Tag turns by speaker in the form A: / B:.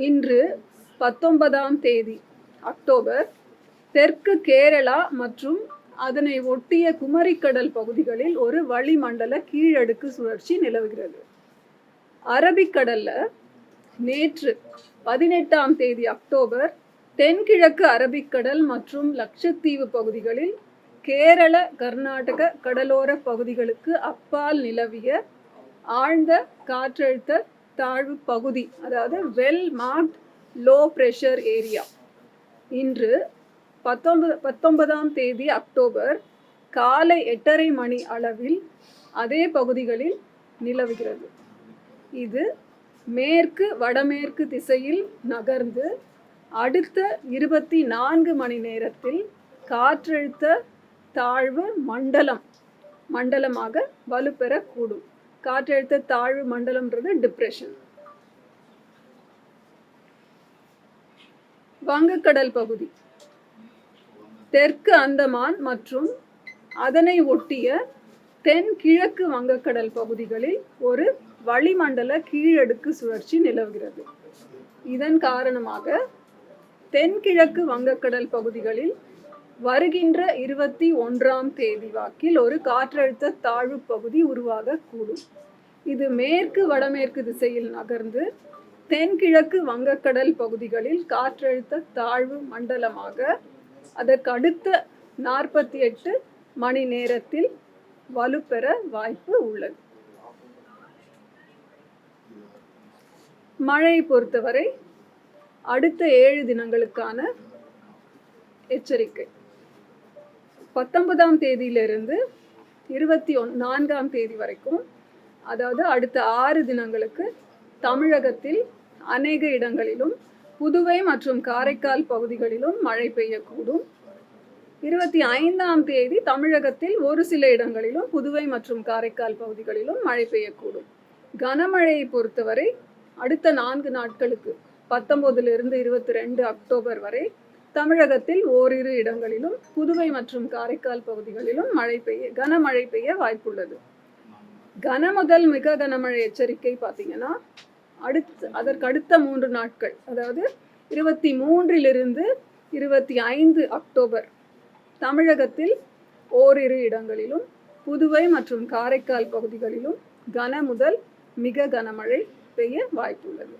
A: இன்று 19ஆம் தேதி அக்டோபர் தெற்கு கேரளா மற்றும் அதனை ஒட்டிய குமரிக்கடல் பகுதிகளில் ஒரு வளிமண்டல கீழடுக்கு சுழற்சி நிலவுகிறது. அரபிக்கடல்ல நேற்று 18ஆம் தேதி அக்டோபர் தென்கிழக்கு அரபிக்கடல் மற்றும் லட்சத்தீவு பகுதிகளில் கேரள கர்நாடக கடலோர பகுதிகளுக்கு அப்பால் நிலவிய ஆழ்ந்த காற்றழுத்த தாழ்வு பகுதி, அதாவது well marked low pressure area, இன்று 19ஆம் தேதி அக்டோபர் காலை 8:30 மணி அளவில் அதே பகுதிகளில் நிலவுகிறது. இது மேற்கு வடமேற்கு திசையில் நகர்ந்து அடுத்த 24 மணி நேரத்தில் காற்றழுத்த தாழ்வு மண்டலமாக வலுப்பெறக்கூடும். காற்றழுத்த தாழ்வு மண்டலம்ன்றது டிப்ரெஷன். வங்கக்கடல் பகுதி, தெற்கு அந்தமான் மற்றும் அதனை ஒட்டிய தென்கிழக்கு வங்கக்கடல் பகுதிகளில் ஒரு வளிமண்டல கீழடுக்கு சுழற்சி நிலவுகிறது. இதன் காரணமாக தென்கிழக்கு வங்கக்கடல் பகுதிகளில் வருகின்ற 21ஆம் தேதி வாக்கில் ஒரு காற்றழுத்த தாழ்வு பகுதி உருவாகக்கூடும். இது மேற்கு வடமேற்கு திசையில் நகர்ந்து தென்கிழக்கு வங்கக்கடல் பகுதிகளில் காற்றழுத்த தாழ்வு மண்டலமாக அதற்கு அடுத்த 48 மணி நேரத்தில் வலுப்பெற வாய்ப்பு உள்ளது. மழை பொறுத்தவரை அடுத்த 7 தினங்களுக்கான எச்சரிக்கை. 19ஆம் தேதியிலிருந்து 24ஆம் தேதி வரைக்கும், அதாவது அடுத்த 6 தினங்களுக்கு தமிழகத்தில் அநேக இடங்களிலும் புதுவை மற்றும் காரைக்கால் பகுதிகளிலும் மழை பெய்யக்கூடும். 25ஆம் தேதி தமிழகத்தில் ஒரு சில இடங்களிலும் புதுவை மற்றும் காரைக்கால் பகுதிகளிலும் மழை பெய்யக்கூடும். கனமழையை பொறுத்தவரை அடுத்த 4 நாட்களுக்கு 19லிருந்து 22 அக்டோபர் வரை தமிழகத்தில் ஓரிரு இடங்களிலும் புதுவை மற்றும் காரைக்கால் பகுதிகளிலும் கனமழை பெய்ய வாய்ப்புள்ளது. கன முதல் மிக கனமழை எச்சரிக்கை பார்த்தீங்கன்னா அதற்கு அடுத்த 3 நாட்கள், அதாவது 23லிருந்து 25 அக்டோபர் தமிழகத்தில் ஓரிரு இடங்களிலும் புதுவை மற்றும் காரைக்கால் பகுதிகளிலும் கன முதல் மிக கனமழை பெய்ய வாய்ப்புள்ளது.